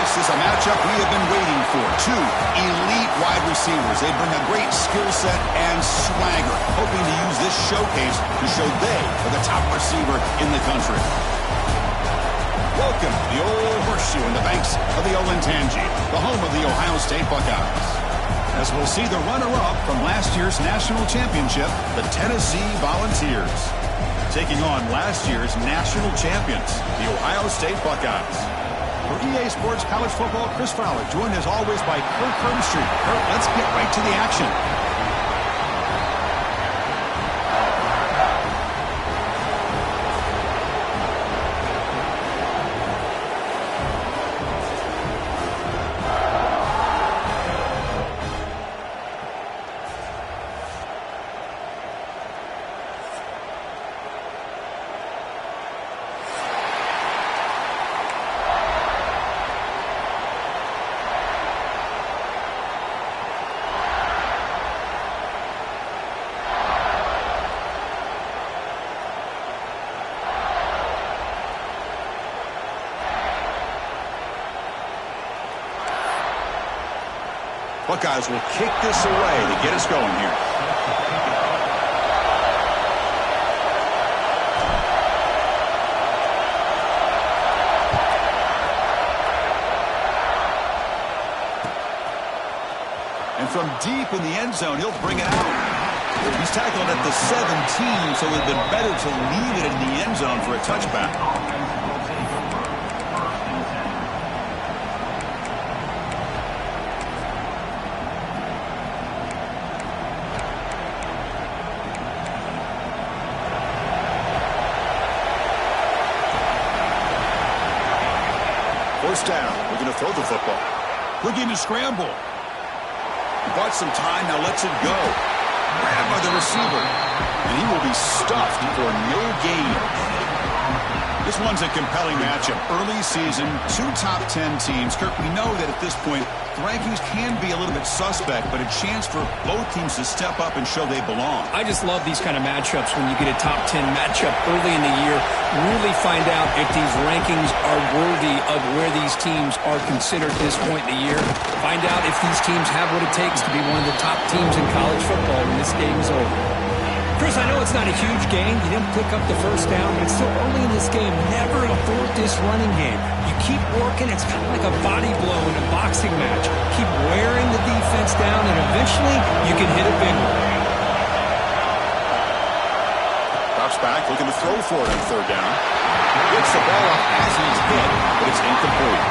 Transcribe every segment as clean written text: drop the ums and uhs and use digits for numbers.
This is a matchup we have been waiting for. Two elite wide receivers. They bring a great skill set and swagger, hoping to use this showcase to show they are the top receiver in the country. Welcome to the Old Horseshoe in the banks of the Olentangy, the home of the Ohio State Buckeyes. As we'll see the runner-up from last year's national championship, the Tennessee Volunteers, taking on last year's national champions, the Ohio State Buckeyes. For EA Sports College Football, Chris Fowler, joined as always by Kurt Herbstreit. Kurt, let's get right to the action. Buckeyes will kick this away to get us going here. And from deep in the end zone, he'll bring it out. He's tackled at the 17, so it would have been better to leave it in the end zone for a touchback. First down. We're going to throw the football. Looking to scramble. He bought some time. Now lets it go. Grabbed by the receiver. And he will be stuffed for no gain. This one's a compelling matchup. Early season, two top 10 teams. Kirk, we know that at this point, the rankings can be a little bit suspect, but a chance for both teams to step up and show they belong. I just love these kind of matchups when you get a top 10 matchup early in the year. Really find out if these rankings are worthy of where these teams are considered at this point in the year. Find out if these teams have what it takes to be one of the top teams in college football when this game is over. Chris, I know it's not a huge gain. You didn't pick up the first down, but it's still early in this game. Never abort this running game. You keep working. It's kind of like a body blow in a boxing match. Keep wearing the defense down, and eventually you can hit a big one. Drops back, looking to throw for it on third down. Gets the ball up as he's hit, but it's incomplete.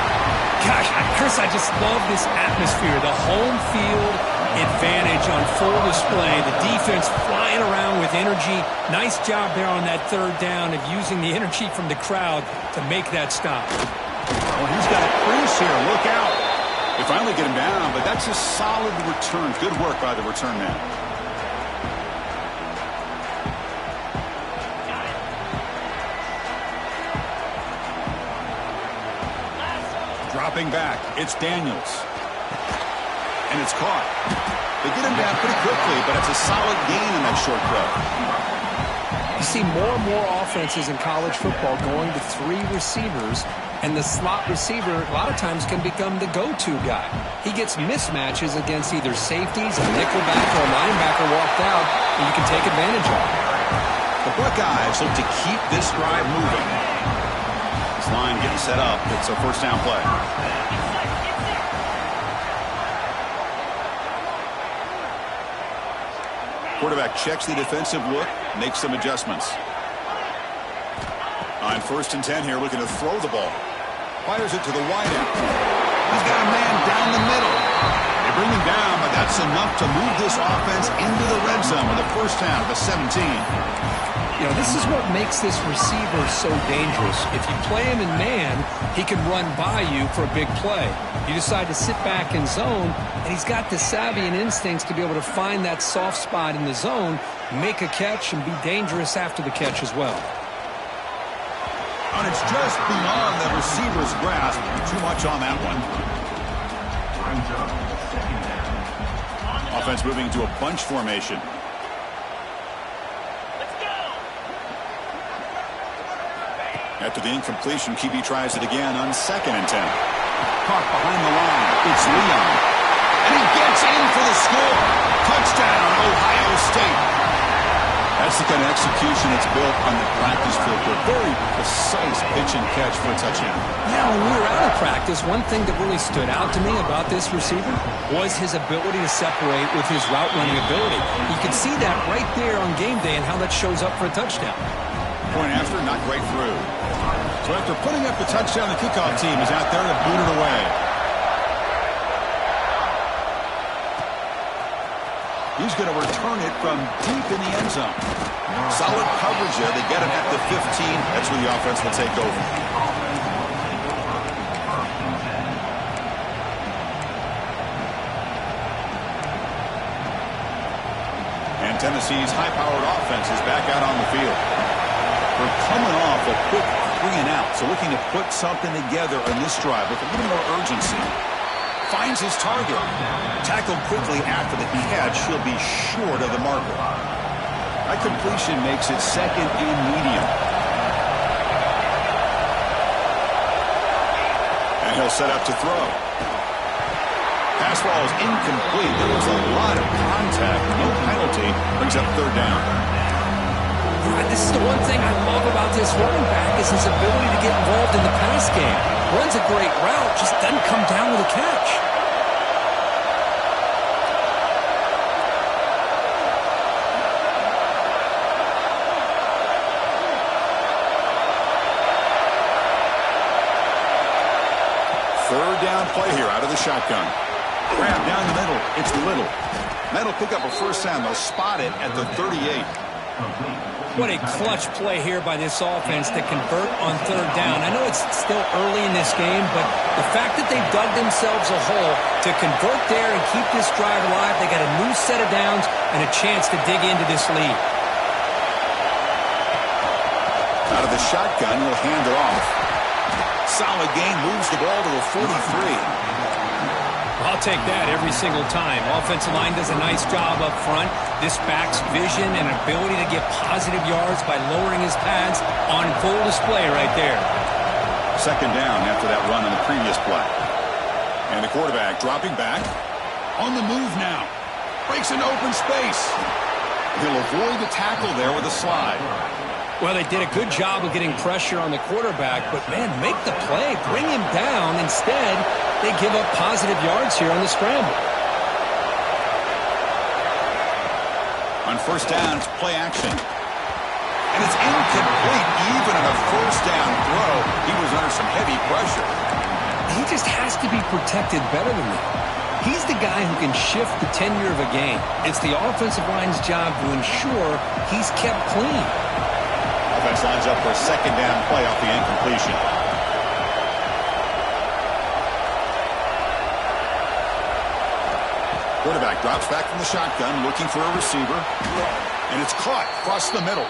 Gosh, Chris, I just love this atmosphere. The home field advantage on full display. The defense flying around with energy. Nice job there on that third down of using the energy from the crowd to make that stop. Oh, he's got a crease here. Look out. They finally get him down, but that's a solid return. Good work by the return man. Dropping back, it's Daniels. And it's caught. They get him down pretty quickly, but it's a solid gain in that short throw. You see more and more offenses in college football going to three receivers, and the slot receiver a lot of times can become the go-to guy. He gets mismatches against either safeties, a nickelback, or a linebacker walked out, and you can take advantage of it. The Buckeyes look to keep this drive moving. This line getting set up. It's a first down play. Quarterback checks the defensive look, makes some adjustments. On 1st and 10 here, looking to throw the ball. Fires it to the wideout. He's got a man down the middle. They bring him down, but that's enough to move this offense into the red zone with a first down of the 17. You know, this is what makes this receiver so dangerous. If you play him in man, he can run by you for a big play. You decide to sit back in zone, and he's got the savvy and instincts to be able to find that soft spot in the zone, make a catch, and be dangerous after the catch as well. And it's just beyond the receiver's grasp. Too much on that one. Offense moving to a bunch formation. After the incompletion, QB tries it again on 2nd and 10. caught behind the line. It's Leon. And he gets in for the score. Touchdown, Ohio State. That's the kind of execution that's built on the practice field. A very precise pitch and catch for a touchdown. Yeah, when we were out of practice, one thing that really stood out to me about this receiver was his ability to separate with his route running ability. You can see that right there on game day and how that shows up for a touchdown. Point after, not great through. So after putting up the touchdown, the kickoff team is out there to boot it away. He's going to return it from deep in the end zone. Solid coverage there. They get him at the 15. That's where the offense will take over. And Tennessee's high-powered offense is back out on the field. We're coming off a quick 3-and-out, so looking to put something together in this drive with a little more urgency. Finds his target. Tackled quickly after the catch. He'll be short of the marker. That completion makes it second and medium. And he'll set up to throw. Pass ball is incomplete. There was a lot of contact. No penalty. Brings up third down. This is the one thing I love about this running back is his ability to get involved in the pass game. Runs a great route, just doesn't come down with a catch. Third down play here out of the shotgun. Grab down the middle. It's Little. That'll pick up a first down. They'll spot it at the 38. What a clutch play here by this offense to convert on third down. I know it's still early in this game, but the fact that they've dug themselves a hole to convert there and keep this drive alive, they got a new set of downs and a chance to dig into this lead. Out of the shotgun, he'll hand it off. Solid gain, moves the ball to the 43. I'll take that every single time. Offensive line does a nice job up front. This back's vision and ability to get positive yards by lowering his pads on full display right there. Second down after that run on the previous play. And the quarterback dropping back. On the move now. Breaks into open space. He'll avoid the tackle there with a slide. Well, they did a good job of getting pressure on the quarterback, but, man, make the play. Bring him down. Instead, they give up positive yards here on the scramble. On first down, it's play action. And it's incomplete even on a first down throw. He was under some heavy pressure. He just has to be protected better than that. He's the guy who can shift the tenure of a game. It's the offensive line's job to ensure he's kept clean. Offense lines up for a second down play off the incompletion. Quarterback drops back from the shotgun, looking for a receiver. And it's caught across the middle.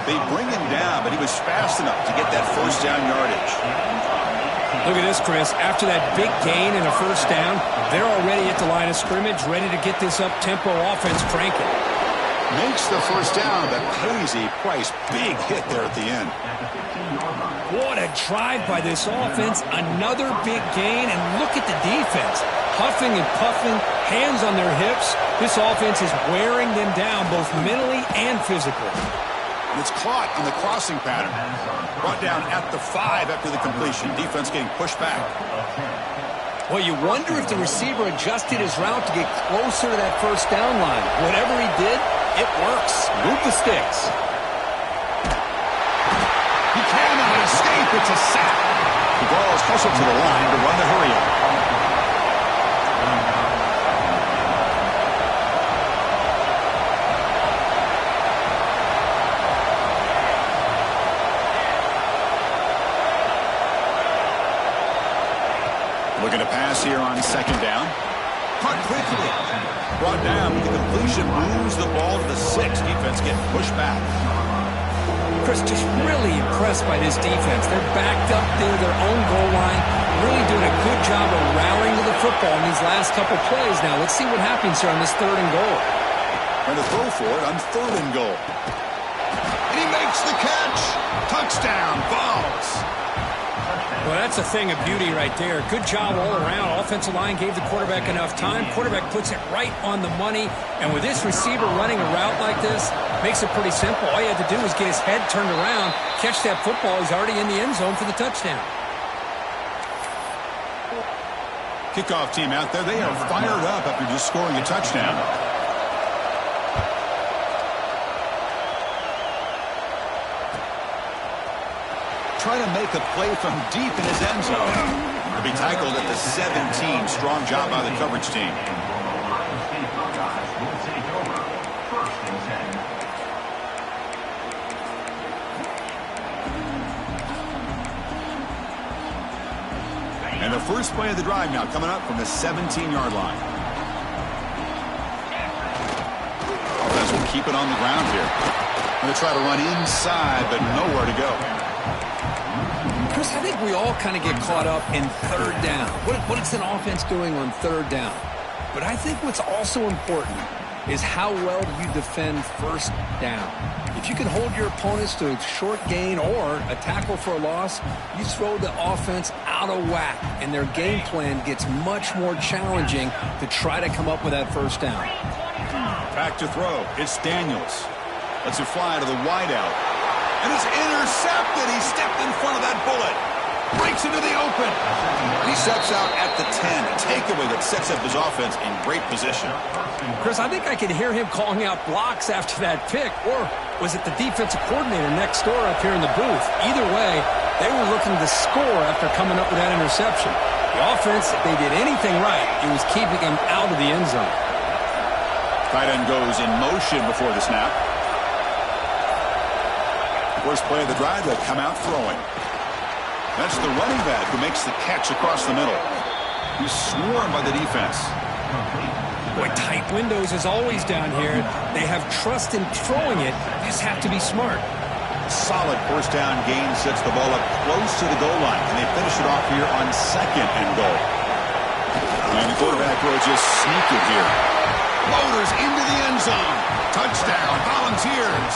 They bring him down, but he was fast enough to get that first down yardage. Look at this, Chris. After that big gain and a first down, they're already at the line of scrimmage, ready to get this up-tempo offense cranking. Makes the first down, but pays a price. Big hit there at the end. What a drive by this offense. Another big gain, and look at the defense. Huffing and puffing, hands on their hips. This offense is wearing them down both mentally and physically. And it's caught on the crossing pattern. Brought down at the 5 after the completion. Defense getting pushed back. Well, you wonder if the receiver adjusted his route to get closer to that first down line. Whatever he did, it works. Move the sticks. He cannot escape. It's a sack. The ball is hustled to the line to run the hurry-up. Looking to pass here on second down. Caught quickly. Brought down. The completion moves the ball to the 6. Defense getting pushed back. Chris, just really impressed by this defense. They're backed up near their own goal line. Really doing a good job of rallying to the football in these last couple plays. Now, let's see what happens here on this third and goal. And to throw for it on third and goal. And he makes the catch. Touchdown, Vols. Well, that's a thing of beauty right there. Good job all around. Offensive line gave the quarterback enough time. Quarterback puts it right on the money. And with this receiver running a route like this, makes it pretty simple. All you had to do was get his head turned around, catch that football. He's already in the end zone for the touchdown. Kickoff team out there. They are fired up after just scoring a touchdown. Try to make a play from deep in his end zone. He'll be tackled at the 17. Strong job by the coverage team. And the first play of the drive now coming up from the 17-yard line. Offense will keep it on the ground here. Going to try to run inside, but nowhere to go. Chris, I think we all kind of get caught up in third down. What is an offense doing on third down? But I think what's also important is how well do you defend first down. If you can hold your opponents to a short gain or a tackle for a loss, you throw the offense out of whack, and their game plan gets much more challenging to try to come up with that first down. Back to throw. It's Daniels. Lets it fly to the wideout. And it's intercepted. He stepped in front of that bullet. Breaks into the open. He steps out at the 10. A takeaway that sets up his offense in great position. Chris, I think I could hear him calling out blocks after that pick. Or was it the defensive coordinator next door up here in the booth? Either way, they were looking to score after coming up with that interception. The offense, if they did anything right, it was keeping him out of the end zone. Tight end goes in motion before the snap. First play of the drive, they'll come out throwing. That's the running back who makes the catch across the middle. He's swarmed by the defense. Boy, tight windows as always down here. They have trust in throwing it. Just have to be smart. Solid first down gain sets the ball up close to the goal line. And they finish it off here on second and goal. And the quarterback will just sneak it here. Motors into the end zone. Touchdown, Volunteers.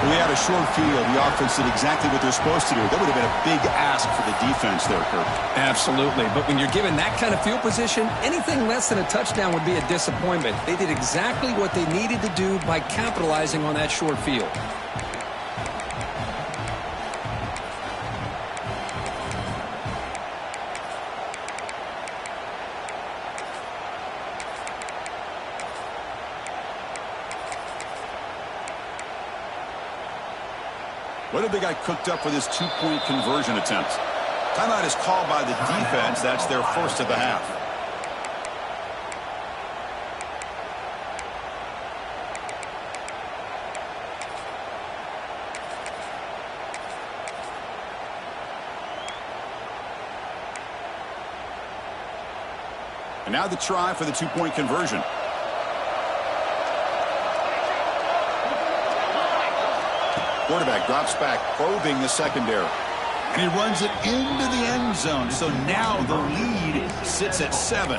We had a short field. The offense did exactly what they're supposed to do. That would have been a big ask for the defense there, Kirk. Absolutely. But when you're given that kind of field position, anything less than a touchdown would be a disappointment. They did exactly what they needed to do by capitalizing on that short field. What have they got cooked up for this two-point conversion attempt? Timeout is called by the defense. That's their first of the half. And now the try for the two-point conversion. Quarterback drops back, probing the secondary. And he runs it into the end zone. So now the lead sits at 7.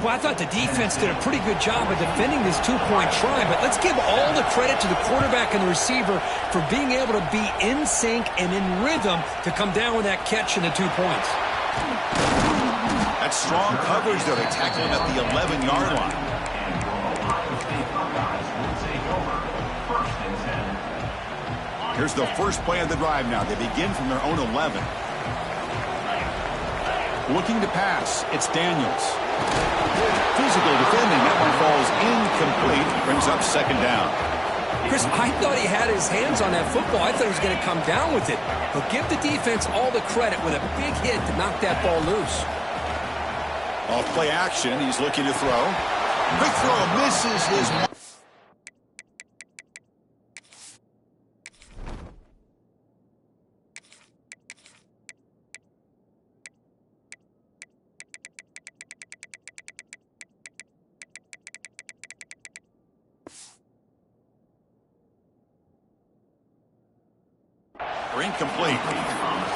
Well, I thought the defense did a pretty good job of defending this two-point try, but let's give all the credit to the quarterback and the receiver for being able to be in sync and in rhythm to come down with that catch and the 2 points. That's strong coverage there. They tackle him at the 11-yard line. Here's the first play of the drive now. They begin from their own 11. Looking to pass. It's Daniels. Physical defending. That one falls incomplete. Brings up second down. Chris, I thought he had his hands on that football. I thought he was going to come down with it. But give the defense all the credit with a big hit to knock that ball loose. Off play action. He's looking to throw. Quick throw. Misses his... Incomplete.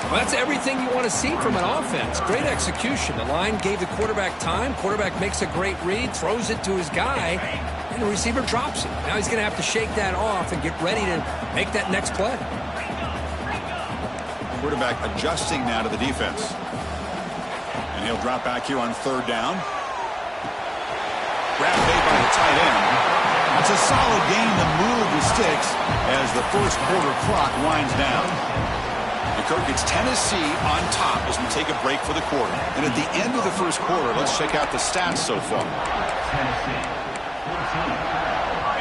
Well, that's everything you want to see from an offense. Great execution. The line gave the quarterback time. Quarterback makes a great read, throws it to his guy, and the receiver drops it. Now he's going to have to shake that off and get ready to make that next play. Quarterback adjusting now to the defense. And he'll drop back here on third down. Grab made by the tight end. That's a solid gain to move the sticks as the first quarter clock winds down. And Kirk, it's Tennessee on top as we take a break for the quarter. And at the end of the first quarter, let's check out the stats so far.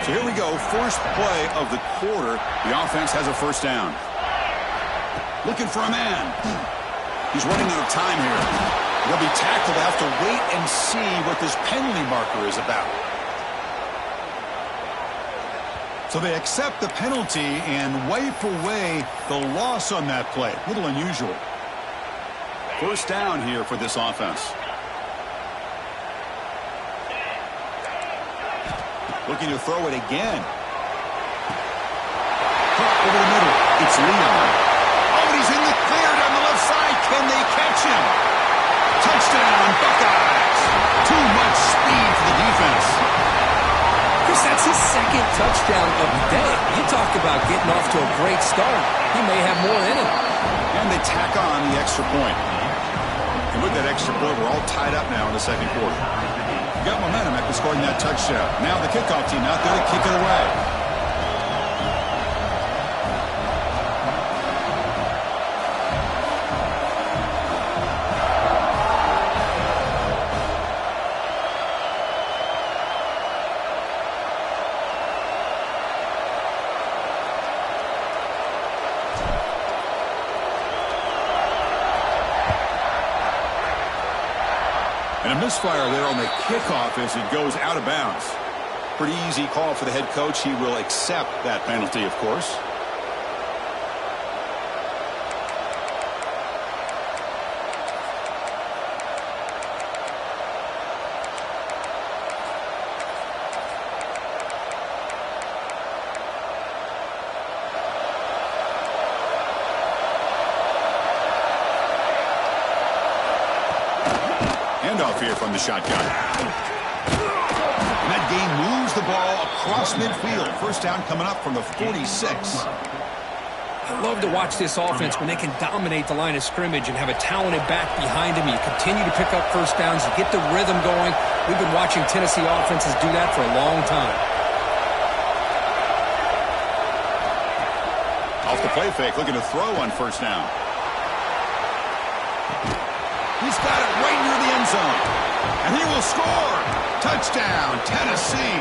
So here we go, first play of the quarter. The offense has a first down. Looking for a man. He's running out of time here. He'll be tackled. They'll have to wait and see what this penalty marker is about. So they accept the penalty and wipe away the loss on that play. A little unusual. First down here for this offense. Looking to throw it again. Caught over the middle. It's Leon. Oh, he's in the clear down the left side. Can they catch him? Touchdown, Buckeyes. Too much speed for the defense. Chris, that's his second touchdown of the day. You talk about getting off to a great start. He may have more in him. And they tack on the extra point. And with that extra point, we're all tied up now in the second quarter. Got momentum after scoring that touchdown. Now the kickoff team out there to kick it away. And a misfire there on the kickoff as it goes out of bounds. Pretty easy call for the head coach. He will accept that penalty, of course. Handoff here from the shotgun. And that game moves the ball across midfield. First down coming up from the 46. I love to watch this offense when they can dominate the line of scrimmage and have a talented back behind him. You continue to pick up first downs. You get the rhythm going. We've been watching Tennessee offenses do that for a long time. Off the play fake, looking to throw on first down. He's got it right near the end zone. And he will score. Touchdown, Tennessee.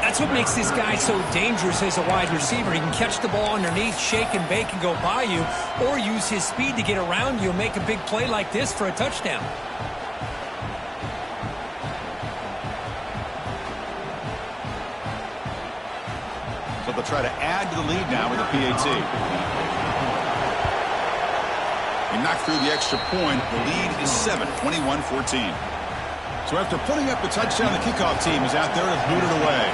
That's what makes this guy so dangerous as a wide receiver. He can catch the ball underneath, shake and bake and go by you, or use his speed to get around you and make a big play like this for a touchdown. So they'll try to add to the lead now with a PAT. He knocked through the extra point. The lead is 7, 21-14. So after putting up the touchdown, the kickoff team is out there to boot it away.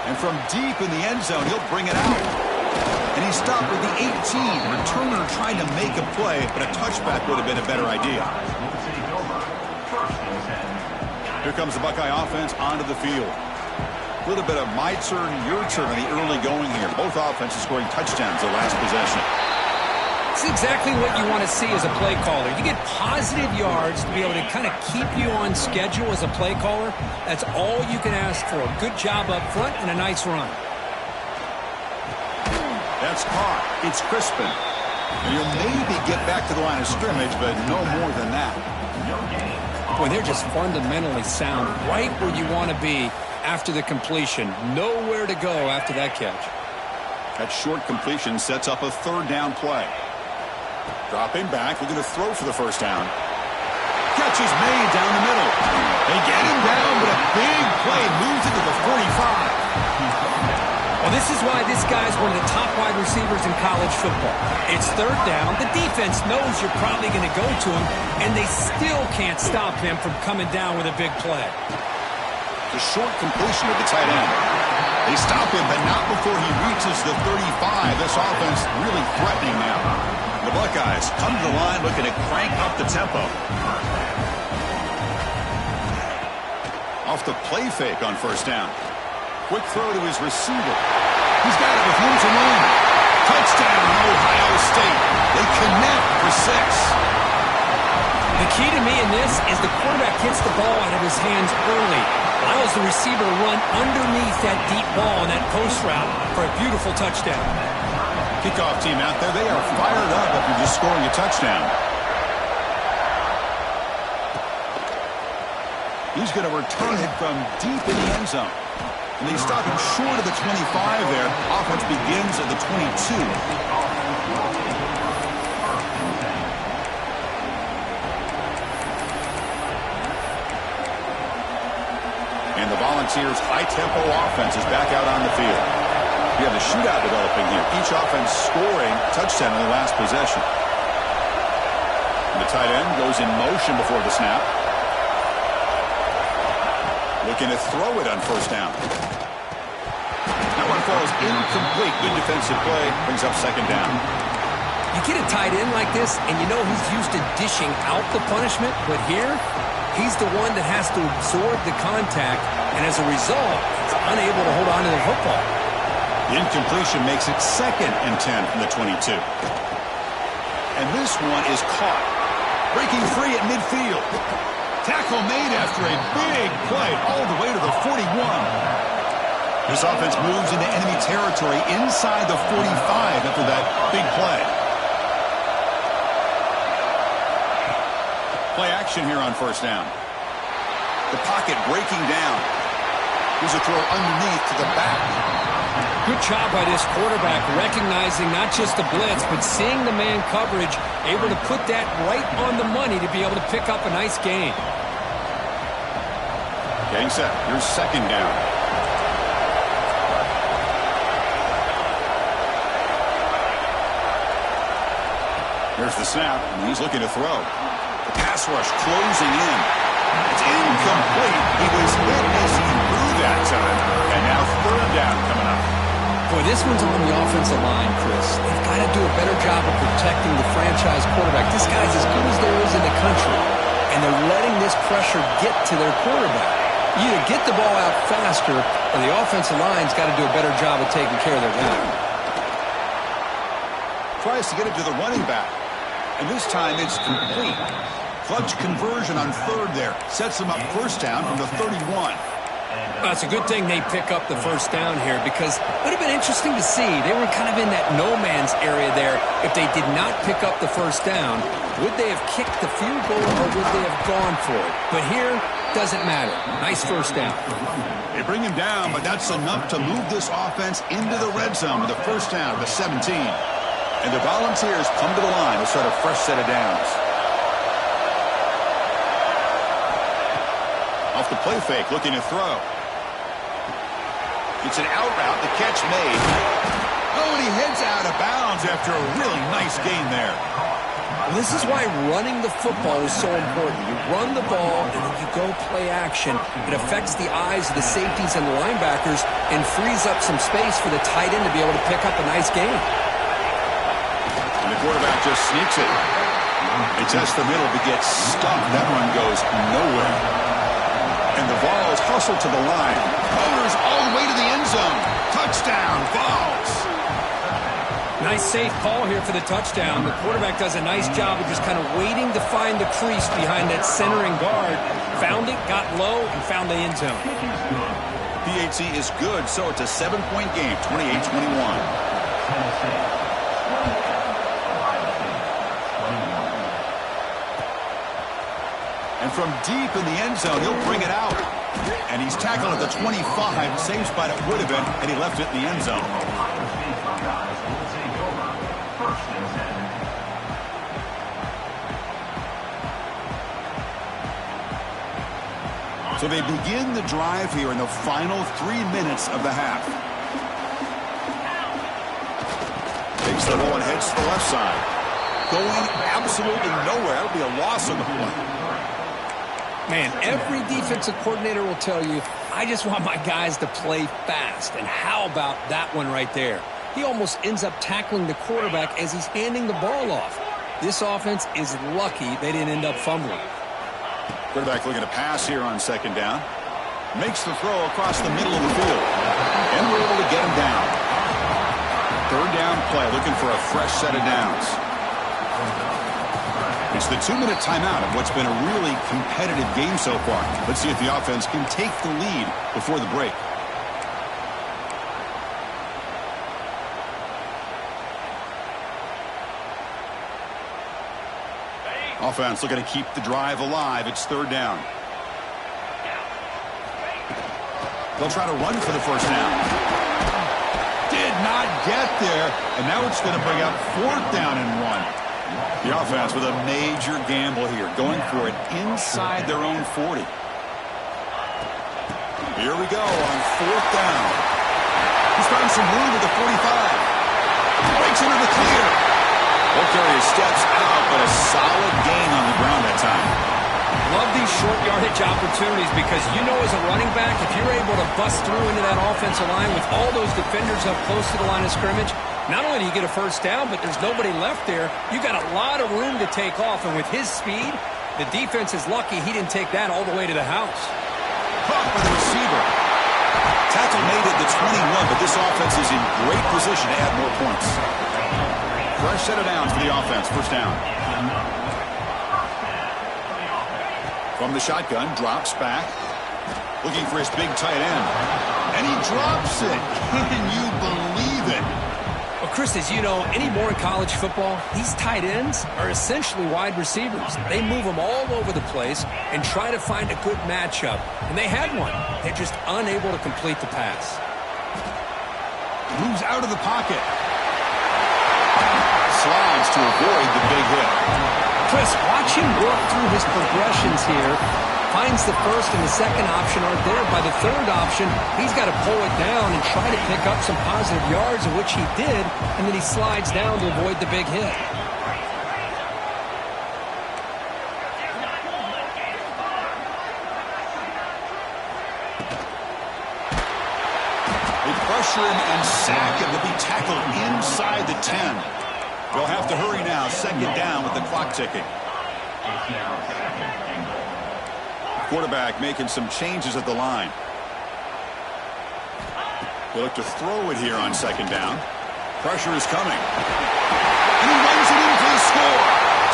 And from deep in the end zone, he'll bring it out. And he stopped with the 18. Returner trying to make a play, but a touchback would have been a better idea. Here comes the Buckeye offense onto the field. A little bit of my turn, your turn in the early going here. Both offenses scoring touchdowns the last possession. It's exactly what you want to see as a play caller. You get positive yards to be able to kind of keep you on schedule as a play caller. That's all you can ask for. Good job up front and a nice run. That's caught. It's Crispin. And you'll maybe get back to the line of scrimmage, but no more than that. Boy, they're just fundamentally sound, right where you want to be after the completion. Nowhere to go after that catch. That short completion sets up a third down play. Dropping back, looking to throw for the first down. Catch is made down the middle. They get him down, but a big play moves it to the 45. Well, this is why this guy's one of the top wide receivers in college football. It's third down. The defense knows you're probably going to go to him, and they still can't stop him from coming down with a big play. The short completion of the tight end. They stop him, but not before he reaches the 35. This offense really threatening now. The Buckeyes come to the line looking to crank up the tempo. Off the play fake on first down. Quick throw to his receiver. He's got it with room to run. Touchdown, Ohio State. They connect for 6. The key to me in this is the quarterback gets the ball out of his hands early, allows the receiver to run underneath that deep ball in that post route for a beautiful touchdown. Kickoff team out there, they are fired up after just scoring a touchdown. He's going to return it from deep in the end zone. And they stop him short of the 25 there. Offense begins at the 22. And the Volunteers' high-tempo offense is back out on the field. We have a shootout developing here. Each offense scoring touchdown in the last possession. And the tight end goes in motion before the snap. Looking to throw it on first down. That one falls incomplete. Good defensive play. Brings up second down. You get a tight end like this, and you know he's used to dishing out the punishment, but here, he's the one that has to absorb the contact, and as a result, he's unable to hold on to the football. The incompletion makes it 2nd and 10 from the 22. And this one is caught. Breaking free at midfield. Tackle made after a big play all the way to the 41. This offense moves into enemy territory inside the 45 after that big play. Play action here on first down. The pocket breaking down. Here's a throw underneath to the back. Good job by this quarterback, recognizing not just the blitz, but seeing the man coverage, able to put that right on the money to be able to pick up a nice gain. Getting set. Here's second down. Here's the snap, and he's looking to throw. The pass rush closing in. It's incomplete. He was hit as he threw that time, and now third down coming up. Boy, this one's on the offensive line, Chris. They've got to do a better job of protecting the franchise quarterback. This guy's as good as there is in the country, and they're letting this pressure get to their quarterback. You either get the ball out faster, or the offensive line's got to do a better job of taking care of their guy. Tries to get it to the running back, and this time it's complete. Clutch conversion on third there. Sets him up first down from the 31. Well, it's a good thing they pick up the first down here because it would have been interesting to see. They were kind of in that no-man's area there. If they did not pick up the first down, would they have kicked the field goal or would they have gone for it? But here, doesn't matter. Nice first down. They bring him down, but that's enough to move this offense into the red zone with the first down to 17. And the Volunteers come to the line to start a fresh set of downs. Off the play fake, looking to throw. It's an out route, the catch made. Oh, and he heads out of bounds after a really nice gain there. Well, this is why running the football is so important. You run the ball, and then you go play action. It affects the eyes of the safeties and the linebackers and frees up some space for the tight end to be able to pick up a nice gain. And the quarterback just sneaks it. It tests the middle, but gets stuck. That run goes nowhere. And the Vols hustle to the line. Motors all the way to the end zone. Touchdown, Vols. Nice safe call here for the touchdown. The quarterback does a nice job of just kind of waiting to find the crease behind that centering guard. Found it, got low, and found the end zone. PAT is good, so it's a 7-point game, 28-21. And from deep in the end zone, he'll bring it out. And he's tackled at the 25. Same spot it would have been, and he left it in the end zone. So they begin the drive here in the final 3 minutes of the half. Takes the ball and heads to the left side. Going absolutely nowhere. That'll be a loss on the play. Man, every defensive coordinator will tell you, I just want my guys to play fast. And how about that one right there? He almost ends up tackling the quarterback as he's handing the ball off. This offense is lucky they didn't end up fumbling. Quarterback looking to pass here on second down. Makes the throw across the middle of the field. And we're able to get him down. Third down play, looking for a fresh set of downs. It's the 2-minute timeout of what's been a really competitive game so far. Let's see if the offense can take the lead before the break. Offense looking to keep the drive alive. It's third down. They'll try to run for the first down. Did not get there. And now it's going to bring up fourth down and 1. The offense with a major gamble here, going for it inside their own 40. Here we go on fourth down. He's found some room at the 45. Breaks into the clear. Ball carrier steps out, but a solid gain on the ground that time. Love these short yardage opportunities because you know as a running back, if you're able to bust through into that offensive line with all those defenders up close to the line of scrimmage, not only do you get a first down, but there's nobody left there. You got a lot of room to take off, and with his speed, the defense is lucky he didn't take that all the way to the house. Caught by the receiver. Tackle made it to 21, but this offense is in great position to add more points. Fresh set of downs for the offense. First down. From the shotgun, drops back. Looking for his big tight end. And he drops it. Can you believe it? Well, Chris, as you know, anymore in college football, these tight ends are essentially wide receivers. They move them all over the place and try to find a good matchup. And they had one. They're just unable to complete the pass. Moves out of the pocket. Slides to avoid the big hit. Chris, watch him work through his progressions here. Finds the first and the second option aren't there. By the third option, he's got to pull it down and try to pick up some positive yards, of which he did, and then he slides down to avoid the big hit. They pressure him and sack him. He'll be tackled inside the 10. They'll have to hurry now. Second down with the clock ticking. Quarterback making some changes at the line. They look to throw it here on second down. Pressure is coming. And he runs it in for the score.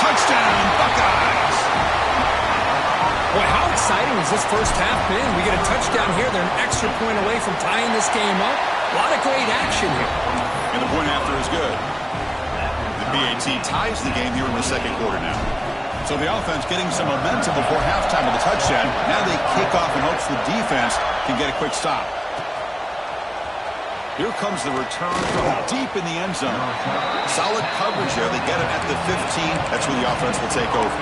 Touchdown, Buckeyes. Boy, how exciting has this first half been? We get a touchdown here. They're an extra point away from tying this game up. A lot of great action here. And the point after is good. The BAT ties the game here in the second quarter now. So the offense getting some momentum before halftime with a touchdown. Now they kick off in hopes the defense can get a quick stop. Here comes the return from deep in the end zone. Solid coverage there. They get it at the 15. That's where the offense will take over.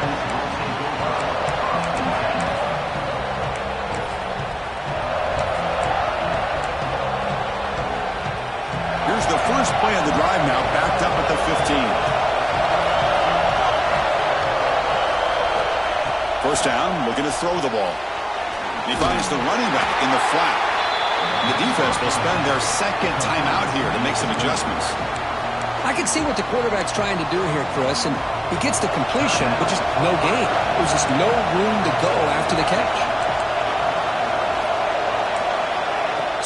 Here's the first play of the drive now, backed up at the 15. First down, looking to throw the ball. He finds the running back in the flat. The defense will spend their second timeout here to make some adjustments. I can see what the quarterback's trying to do here, Chris, and he gets the completion, but just no gain. There's just no room to go after the catch.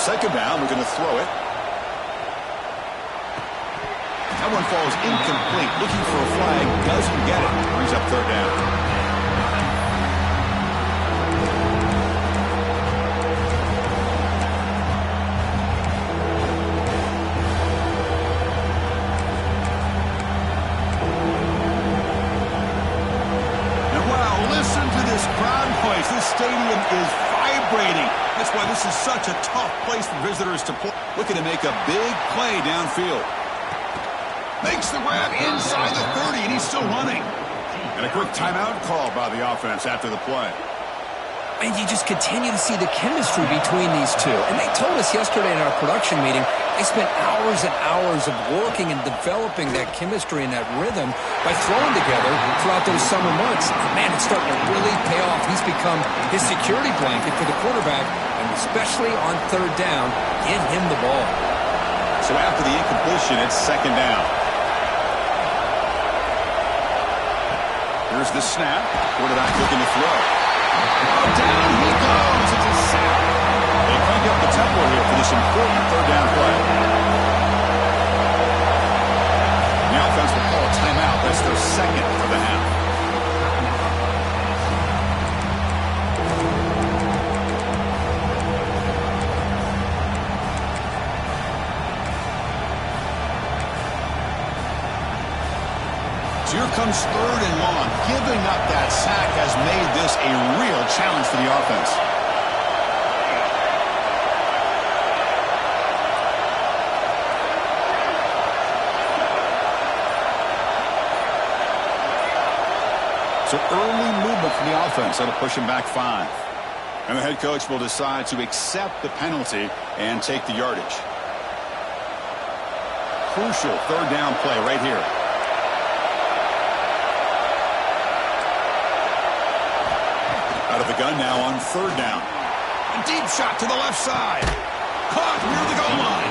Second down, we're going to throw it. That one falls incomplete. Looking for a flag, doesn't get it. Brings up third down. This stadium is vibrating. That's why this is such a tough place for visitors to play. Looking to make a big play downfield. Makes the grab inside the 30, and he's still running. And a quick timeout call by the offense after the play. And you just continue to see the chemistry between these two. And they told us yesterday in our production meeting, they spent hours and hours of working and developing that chemistry and that rhythm by throwing together throughout those summer months. Man, it's starting to really pay off. He's become his security blanket for the quarterback, and especially on third down, give him the ball. So after the incompletion, it's second down. Here's the snap. Quarterback looking to throw. Oh, down he goes. It's a sack. They crank up the tempo here for this important third down play. The offense will call a timeout. That's their second for the half. So here comes third and long. Giving up that sack has made this a real challenge for the offense. So early movement from the offense. That'll push him back 5. And the head coach will decide to accept the penalty and take the yardage. Crucial third down play right here. Out of the gun now on third down. A deep shot to the left side. Caught near the goal line.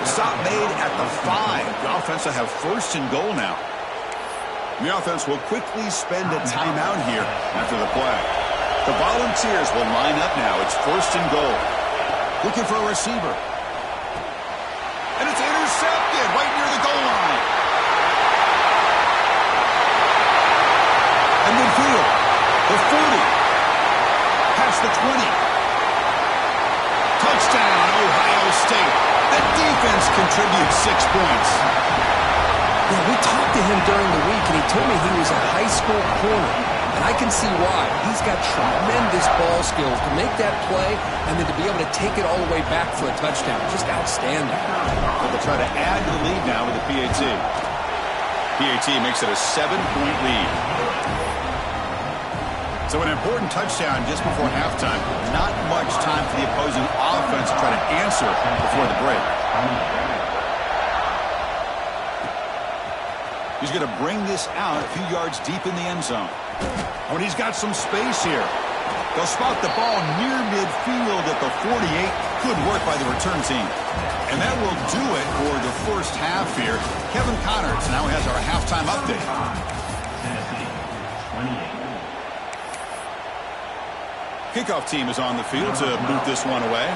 The stop made at the 5. The offense will have first and goal now. The offense will quickly spend a timeout here after the play. The Volunteers will line up now. It's first and goal. Looking for a receiver. And it's intercepted right near the goal line. And midfield. The 40. Past the 20. Touchdown, Ohio State. The defense contributes 6 points. Yeah, we talked to him during the week, and he told me he was a high school corner. And I can see why. He's got tremendous ball skills to make that play and then to be able to take it all the way back for a touchdown. Just outstanding. So they'll try to add to the lead now with the PAT. PAT makes it a 7-point lead. So an important touchdown just before halftime. Not much time for the opposing offense to try to answer before the break. He's going to bring this out a few yards deep in the end zone. Oh, and he's got some space here. They'll spot the ball near midfield at the 48. Good work by the return team. And that will do it for the first half here. Kevin Connors now has our halftime update. Kickoff team is on the field to boot this one away.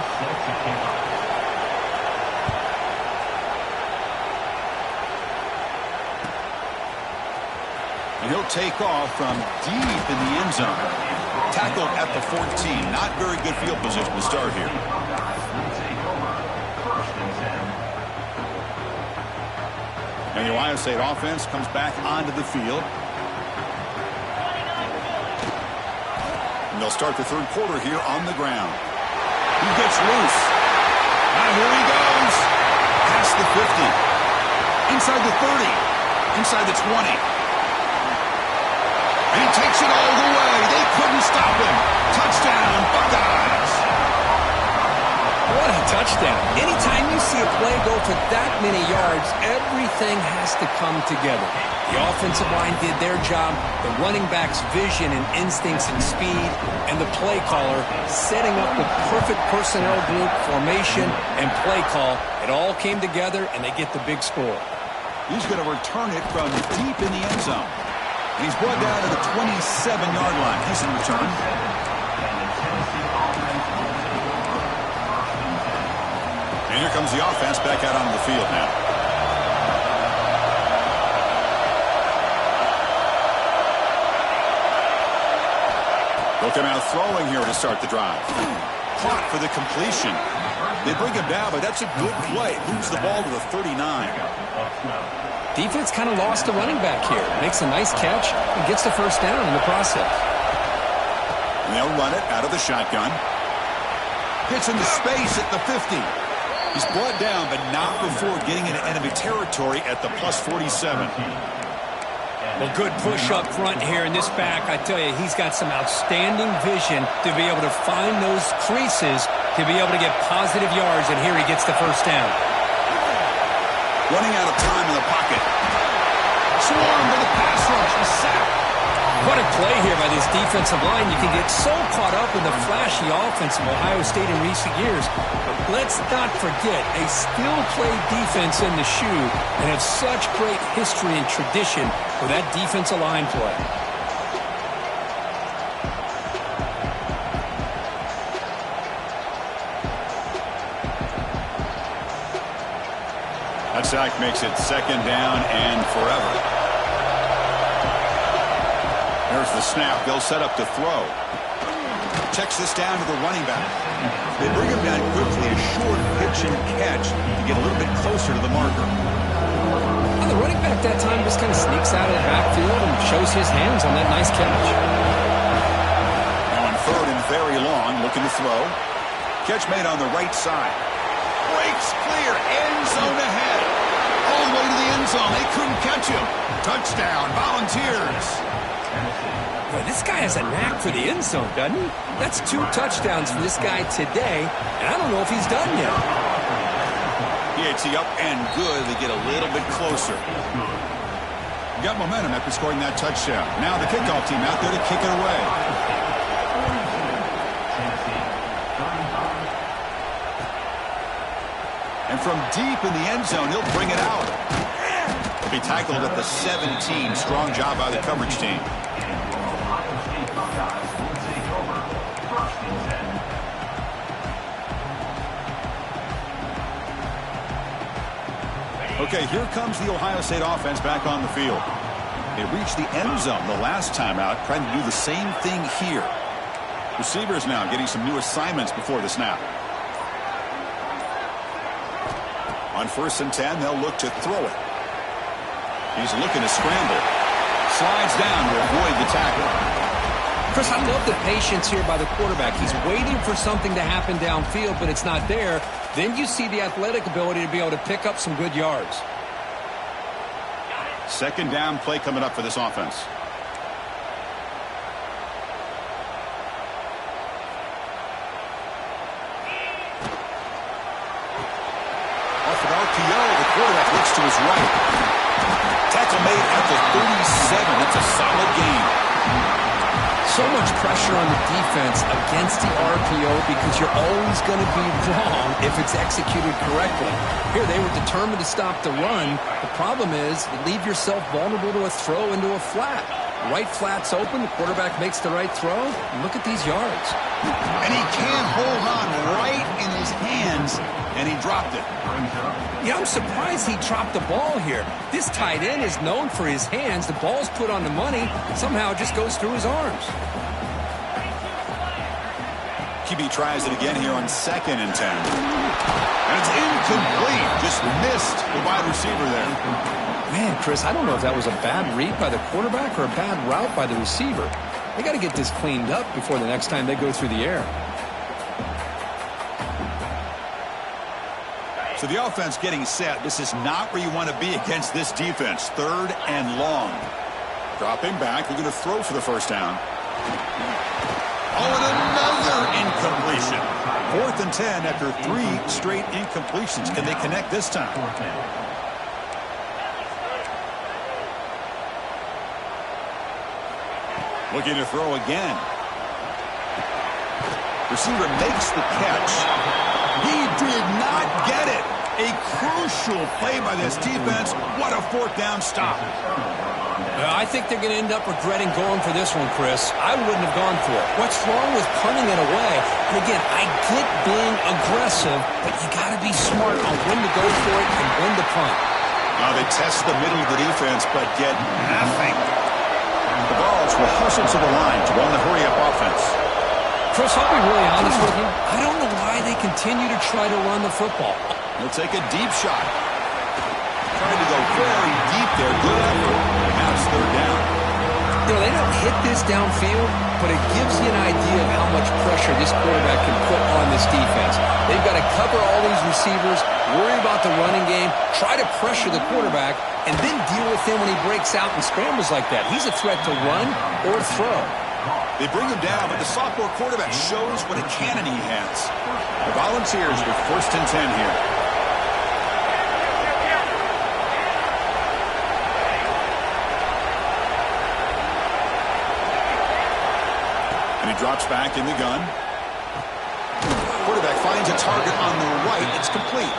And he'll take off from deep in the end zone. Tackled at the 14. Not very good field position to start here. And the Ohio State offense comes back onto the field. And they'll start the third quarter here on the ground. He gets loose. And here he goes. Past the 50. Inside the 30. Inside the 20. And he takes it all the way. They couldn't stop him. Touchdown, Buckeyes. What a touchdown. Anytime you see a play go for that many yards, everything has to come together. The offensive line did their job, the running back's vision and instincts and speed, and the play caller setting up the perfect personnel group, formation, and play call. It all came together, and they get the big score. He's going to return it from deep in the end zone. And he's brought down to the 27-yard line. Decent return. And here comes the offense back out onto the field now. They'll come out throwing here to start the drive. Caught for the completion. They bring him down, but that's a good play. Moves the ball to the 39. Defense kind of lost the running back here. Makes a nice catch and gets the first down in the process. And they'll run it out of the shotgun. Hits into space at the 50. He's brought down, but not before getting into enemy territory at the plus 47. Well, good push up front here in this back. I tell you, he's got some outstanding vision to be able to find those creases to be able to get positive yards, and here he gets the first down. Running out of time in the pocket. Swarm to the pass rush. A sack. What a play here by this defensive line. You can get so caught up in the flashy offense of Ohio State in recent years. But let's not forget, they still play defense in the shoe and have such great history and tradition for that defensive line play. That sack makes it second down and forever. There's the snap. They'll set up to throw. Checks this down to the running back. They bring him down quickly, a short pitch and catch to get a little bit closer to the marker. The running back that time just kind of sneaks out of the backfield and shows his hands on that nice catch. Now on third and very long, looking to throw. Catch made on the right side. Breaks clear, end zone ahead. All the way to the end zone. They couldn't catch him. Touchdown, Volunteers. Boy, this guy has a knack for the end zone, doesn't he? That's 2 touchdowns for this guy today, and I don't know if he's done yet. PAT up and good. They get a little bit closer. Got momentum after scoring that touchdown. Now the kickoff team out there to kick it away. And from deep in the end zone, he'll bring it out. He'll be tackled at the 17. Strong job by the coverage team. Okay, here comes the Ohio State offense back on the field. They reached the end zone the last time out, trying to do the same thing here. Receivers now getting some new assignments before the snap. On 1st and 10, they'll look to throw it. He's looking to scramble. Slides down to avoid the tackle. Chris, I love the patience here by the quarterback. He's waiting for something to happen downfield, but it's not there. Then you see the athletic ability to be able to pick up some good yards. Second down play coming up for this offense. Off an RPO, the quarterback looks to his right. Tackle made at the 37. That's a solid gain. So much pressure on the defense against the RPO because you're always going to be wrong if it's executed correctly. Here, they were determined to stop the run. The problem is you leave yourself vulnerable to a throw into a flat. Right flat's open. The quarterback makes the right throw. Look at these yards. And he can't hold on right in his hands, and he dropped it. Yeah, I'm surprised he dropped the ball here. This tight end is known for his hands. The ball's put on the money. Somehow it just goes through his arms. QB tries it again here on 2nd and 10. And it's incomplete. Just missed the wide receiver there. Man, Chris, I don't know if that was a bad read by the quarterback or a bad route by the receiver. They got to get this cleaned up before the next time they go through the air. So the offense getting set. This is not where you want to be against this defense. 3rd and long. Dropping back. They're going to throw for the first down. Oh, and another incompletion. 4th and 10 after 3 straight incompletions. Can they connect this time? Looking to throw again. Receiver makes the catch. He did not get it. A crucial play by this defense. What a 4th down stop. I think they're going to end up regretting going for this one, Chris. I wouldn't have gone for it. What's wrong with punting it away? And again, I get being aggressive, but you got to be smart on when to go for it and when to punt. Now they test the middle of the defense, but get nothing. The Vols will hustle to the line to run the hurry-up offense. Chris, I'll be really honest with you. I don't know why they continue to try to run the football. He'll take a deep shot. Trying to go very deep there. Good effort. Now it's 3rd down. You know, they don't hit this downfield, but it gives you an idea of how much pressure this quarterback can put on this defense. They've got to cover all these receivers, worry about the running game, try to pressure the quarterback, and then deal with him when he breaks out and scrambles like that. He's a threat to run or throw. They bring him down, but the sophomore quarterback shows what a cannon he has. The Volunteers with 1st and 10 here. And he drops back in the gun. Quarterback finds a target on the right. It's complete.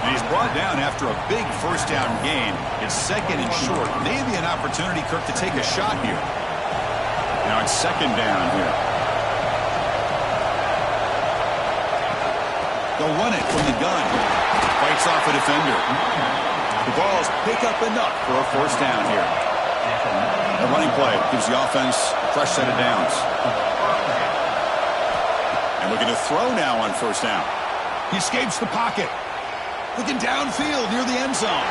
And he's brought down after a big 1st down gain. It's 2nd and short. Maybe an opportunity, Kirk, to take a shot here. Now it's 2nd down here. They'll run it from the gun. Breaks off a defender. The Vols pick up enough for a first down here. The running play gives the offense a fresh set of downs. And looking to throw now on first down. He escapes the pocket. Looking downfield near the end zone.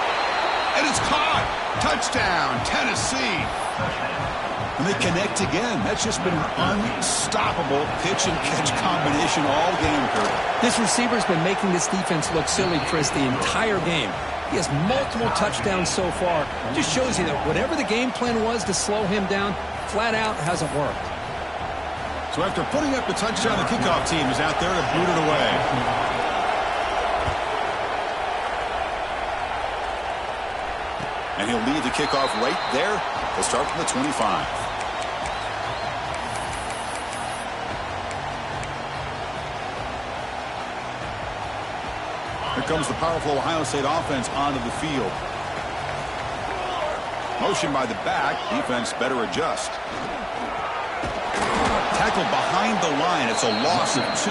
And it's caught. Touchdown, Tennessee. And they connect again. That's just been an unstoppable pitch-and-catch combination all game, Kurt. This receiver's been making this defense look silly, Chris, the entire game. He has multiple touchdowns so far. Just shows you that whatever the game plan was to slow him down, flat out hasn't worked. So after putting up the touchdown, the kickoff team is out there to boot it away. And he'll lead the kickoff right there. He'll start from the 25. Here comes the powerful Ohio State offense onto the field. Motion by the back. Defense better adjust. Tackled behind the line. It's a loss of 2.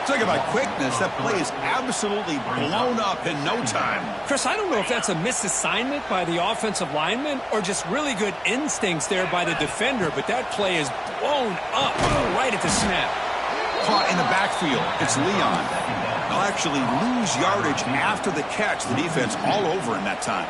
Talking about quickness, that play is absolutely blown up in no time. Chris, I don't know if that's a misassignment by the offensive lineman or just really good instincts there by the defender, but that play is blown up right at the snap. Caught in the backfield. It's Leon. They'll actually lose yardage after the catch. The defense all over in that time.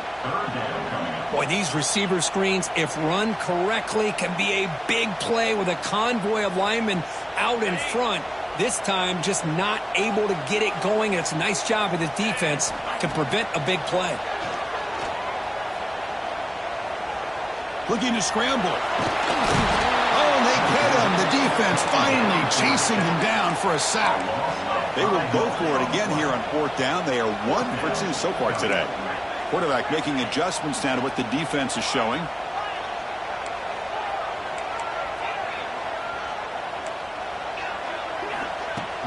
Boy, these receiver screens, if run correctly, can be a big play with a convoy of linemen out in front. This time, just not able to get it going. And it's a nice job of the defense to prevent a big play. Looking to scramble. Oh, and they get him. The defense finally chasing him down for a sack. They will go for it again here on fourth down. They are 1 for 2 so far today. Quarterback making adjustments now to what the defense is showing.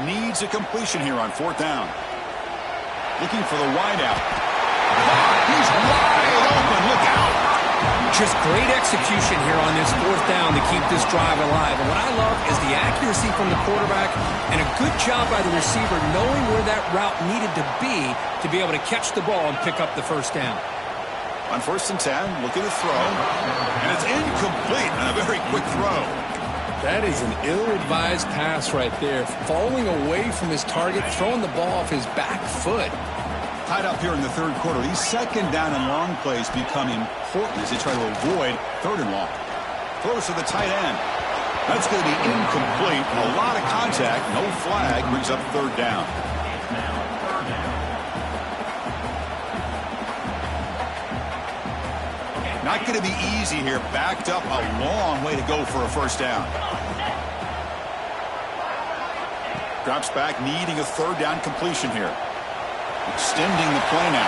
Needs a completion here on fourth down. Looking for the wideout. He's wide open. Look out. Just great execution here on this fourth down to keep this drive alive. And what I love is the accuracy from the quarterback and a good job by the receiver knowing where that route needed to be able to catch the ball and pick up the first down. On first and 10, looking to throw. And it's incomplete on a very quick throw. That is an ill-advised pass right there. Falling away from his target, throwing the ball off his back foot. Tied up here in the third quarter. These second down and long plays become important as they try to avoid third and long. Throws to the tight end. That's going to be incomplete. A lot of contact. No flag. Brings up third down. Not going to be easy here. Backed up a long way to go for a first down. Drops back, needing a third down completion here. Extending the play now.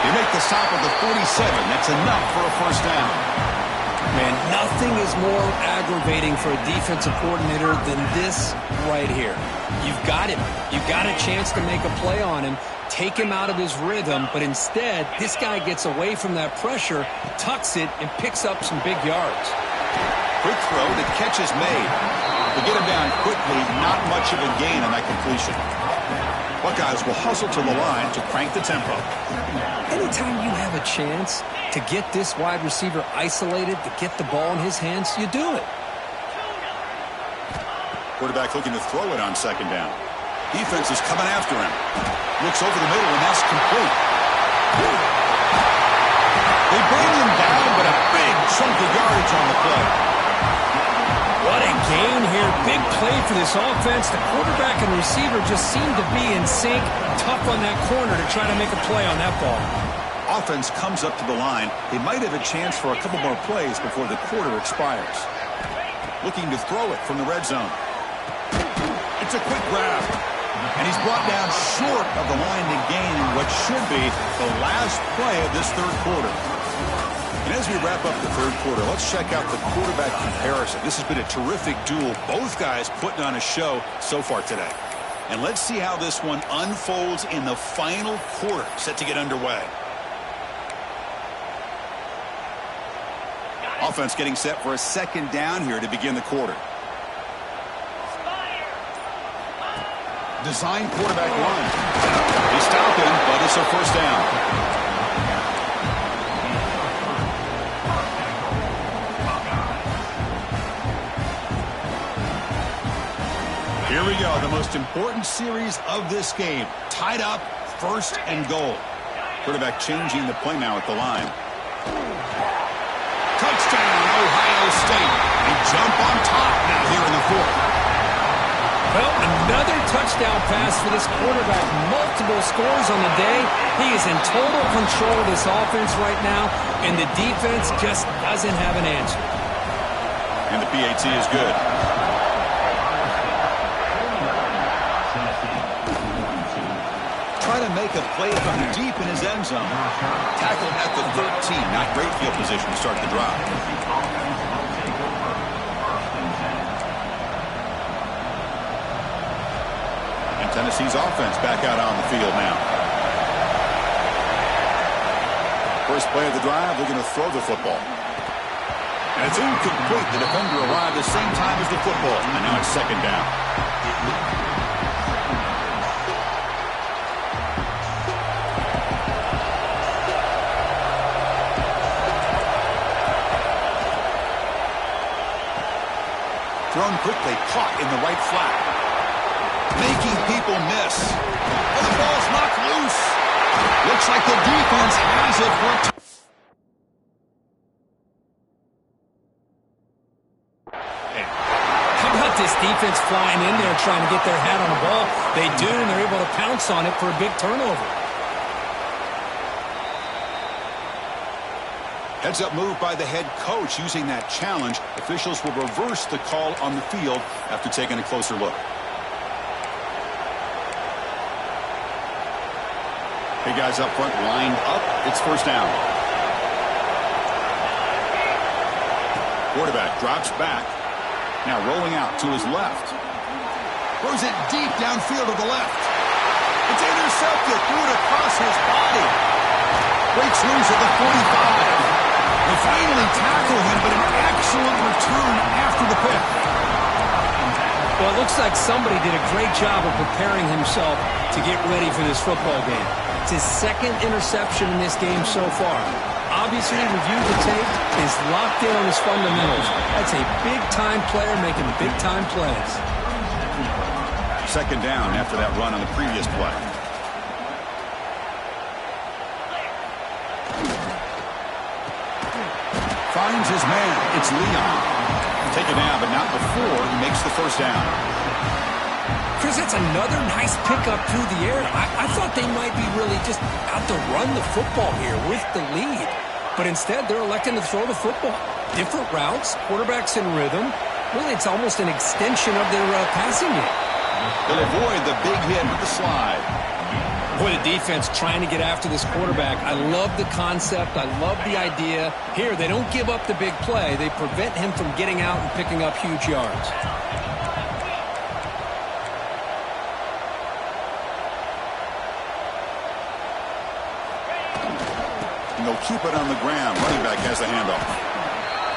They make the stop at the 47. That's enough for a first down. Man, nothing is more aggravating for a defensive coordinator than this right here. You've got him. You've got a chance to make a play on him, take him out of his rhythm, but instead, this guy gets away from that pressure, tucks it, and picks up some big yards. Quick throw, the catch is made. They get him down quickly, not much of a gain on that completion. Buckeyes will hustle to the line to crank the tempo. Anytime you have a chance to get this wide receiver isolated, to get the ball in his hands, you do it. Quarterback looking to throw it on second down. Defense is coming after him. Looks over the middle, and that's complete. They bring him down, but a big chunk of yardage on the play. What a gain here. Big play for this offense. The quarterback and receiver just seem to be in sync. Tough on that corner to try to make a play on that ball. Offense comes up to the line. They might have a chance for a couple more plays before the quarter expires. Looking to throw it from the red zone. It's a quick grab. And he's brought down short of the line to gain what should be the last play of this third quarter. And as we wrap up the third quarter, let's check out the quarterback comparison. This has been a terrific duel. Both guys putting on a show so far today. And let's see how this one unfolds in the final quarter, set to get underway. Offense getting set for a second down here to begin the quarter. Design quarterback run. They stop him, but it's a first down. Here we go, the most important series of this game. Tied up, first and goal. Quarterback changing the play now at the line. Touchdown, Ohio State. They jump on top now here in the fourth. Well, another touchdown pass for this quarterback. Multiple scores on the day. He is in total control of this offense right now, and the defense just doesn't have an answer. And the PAT is good. Trying to make a play from deep in his end zone. Tackled at the 13. Not great field position to start the drive. And Tennessee's offense back out on the field now. First play of the drive, they're going to throw the football. And it's incomplete. The defender arrived the same time as the football. And now it's second down. Thrown quickly, caught in the right flat. Making people miss. Oh, the ball's knocked loose. Looks like the defense has it for a How about this defense flying in there trying to get their hat on the ball? They do, and they're able to pounce on it for a big turnover. Heads-up move by the head coach using that challenge. Officials will reverse the call on the field after taking a closer look. Hey, guys up front lined up. It's first down. Quarterback drops back. Now rolling out to his left. Throws it deep downfield to the left. It's intercepted. Threw it across his body. Breaks loose at the 45. They finally tackle him, but an excellent return after the pick. Well, it looks like somebody did a great job of preparing himself to get ready for this football game. It's his second interception in this game so far. Obviously, reviewed the tape, is locked in on his fundamentals. That's a big-time player making big-time plays. Second down after that run on the previous play. Finds his man. It's Leon. Take it down, but not before he makes the first down. Chris, that's another nice pickup through the air. I thought they might be really just out to run the football here with the lead. But instead, they're electing to throw the football. Different routes, quarterbacks in rhythm. Really, it's almost an extension of their passing game. They'll avoid the big hit with the slide. Boy, the defense trying to get after this quarterback. I love the concept. I love the idea. Here, they don't give up the big play. They prevent him from getting out and picking up huge yards. And they'll keep it on the ground. Running back has the handoff.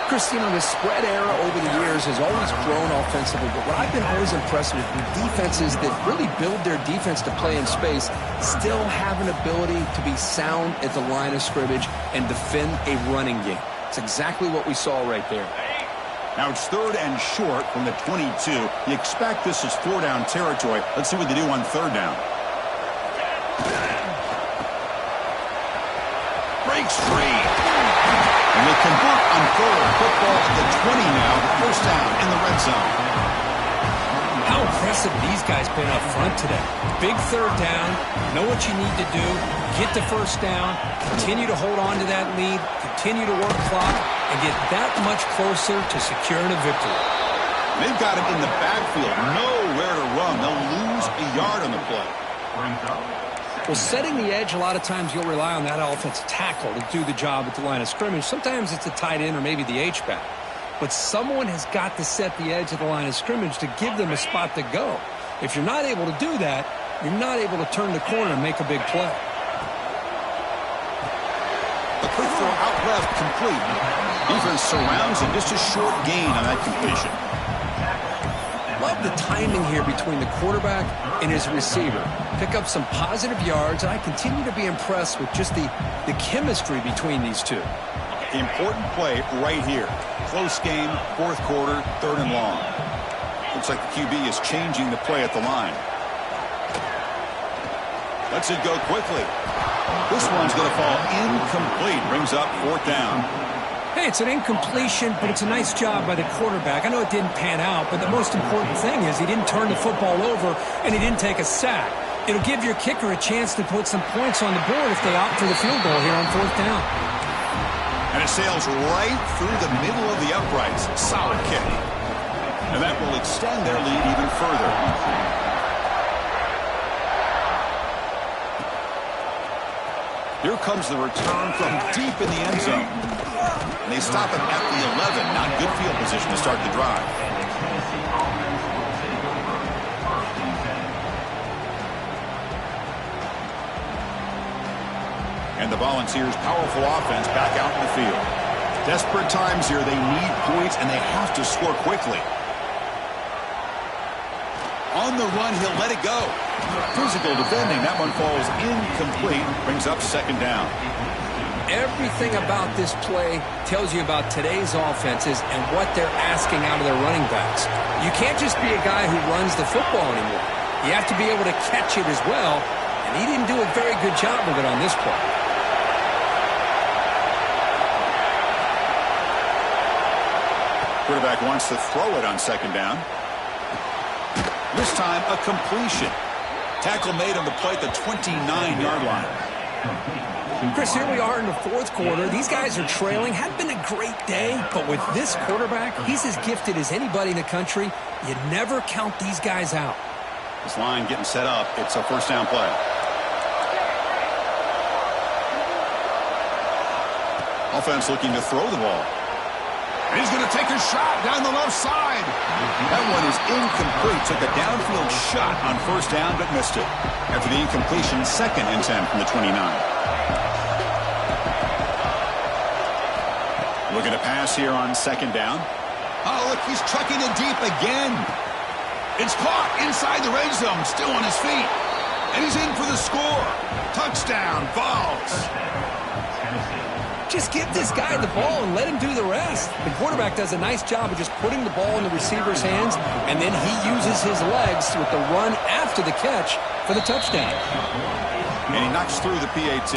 Chris, you know, the spread era over the years has always grown offensively, but what I've been always impressed with defenses that really build their defense to play in space still have an ability to be sound at the line of scrimmage and defend a running game. It's exactly what we saw right there. Now it's third and short from the 22. You expect this is four-down territory. Let's see what they do on third down. Breaks free. And they convert on forward football at the 20 now. First down in the red zone. How impressive these guys been up front today. Big third down. Know what you need to do. Get the first down. Continue to hold on to that lead. Continue to work clock. And get that much closer to securing a victory. They've got him in the backfield. Nowhere to run. They'll lose a yard on the play. Well, setting the edge, a lot of times you'll rely on that offensive tackle to do the job at the line of scrimmage. Sometimes it's a tight end or maybe the H-back. But someone has got to set the edge of the line of scrimmage to give them a spot to go. If you're not able to do that, you're not able to turn the corner and make a big play. A quick throw out left, complete. Defense surrounds him. Just a short gain on that completion. Love love the timing here between the quarterback and his receiver. Pick up some positive yards, and I continue to be impressed with just the chemistry between these two. Important play right here. Close game, fourth quarter, 3rd and long. Looks like the QB is changing the play at the line. Lets it go quickly. This one's going to fall incomplete. Brings up 4th down. Hey, it's an incompletion, but it's a nice job by the quarterback. I know it didn't pan out, but the most important thing is he didn't turn the football over and he didn't take a sack. It'll give your kicker a chance to put some points on the board if they opt for the field goal here on 4th down. And it sails right through the middle of the uprights. Solid kick. And that will extend their lead even further. Here comes the return from deep in the end zone. And they stop him at the 11. Not good field position to start the drive. And the Volunteers' powerful offense back out in the field. Desperate times here. They need points, and they have to score quickly. On the run, he'll let it go. Physical defending. That one falls incomplete. Brings up 2nd down. Everything about this play tells you about today's offenses and what they're asking out of their running backs. You can't just be a guy who runs the football anymore. You have to be able to catch it as well, and he didn't do a very good job of it on this play. Quarterback wants to throw it on 2nd down. This time, a completion. Tackle made on the play at the 29-yard line. Chris, here we are in the 4th quarter. These guys are trailing. Had been a great day, but with this quarterback, he's as gifted as anybody in the country. You never count these guys out. This line getting set up. It's a 1st down play. Offense looking to throw the ball. And he's going to take a shot down the left side. That one is incomplete. Took a downfield shot on 1st down, but missed it. After the incompletion, 2nd and 10 from the 29. Looking to pass here on 2nd down. Oh, look, he's chucking it deep again. It's caught inside the red zone, still on his feet. And he's in for the score. Touchdown, Vols. Just give this guy the ball and let him do the rest. The quarterback does a nice job of just putting the ball in the receiver's hands, and then he uses his legs with the run after the catch for the touchdown. And he knocks through the PAT.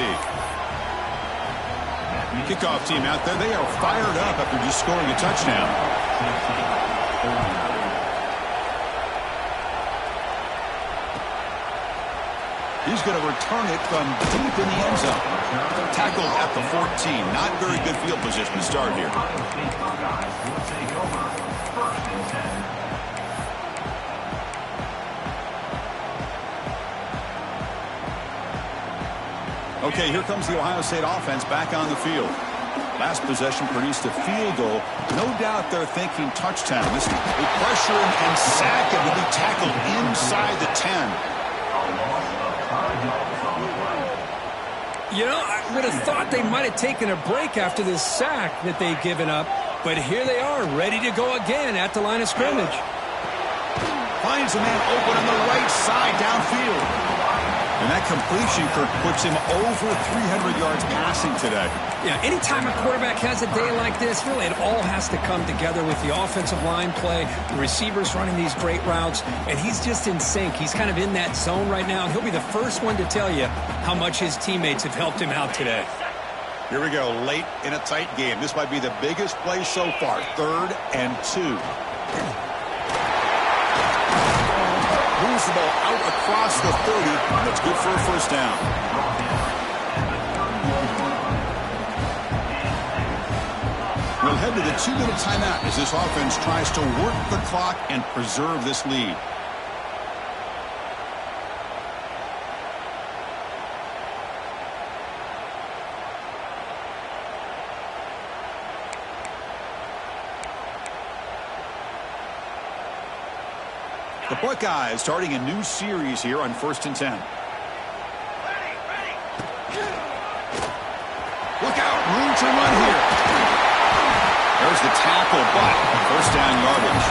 Kickoff team out there, they are fired up after just scoring a touchdown. He's going to return it from deep in the end zone. Tackled at the 14. Not very good field position to start here. Okay, here comes the Ohio State offense back on the field. Last possession produced a field goal. No doubt they're thinking touchdown. Listen, they pressure him and sack him to be tackled inside the 10. You know, I would have thought they might have taken a break after this sack that they've given up, but here they are, ready to go again at the line of scrimmage. Finds a man open on the right side downfield. And that completion, Kirk, puts him over 300 yards passing today. Yeah, anytime a quarterback has a day like this, really it all has to come together with the offensive line play, the receivers running these great routes, and he's just in sync. He's kind of in that zone right now, and he'll be the first one to tell you how much his teammates have helped him out today. Here we go, late in a tight game. This might be the biggest play so far, 3rd and 2. Moves the ball out across the 30. That's good for a 1st down. We'll head to the 2-minute timeout as this offense tries to work the clock and preserve this lead. The Buckeyes starting a new series here on 1st and 10. Look out, room to run here. There's the tackle, but 1st down yardage.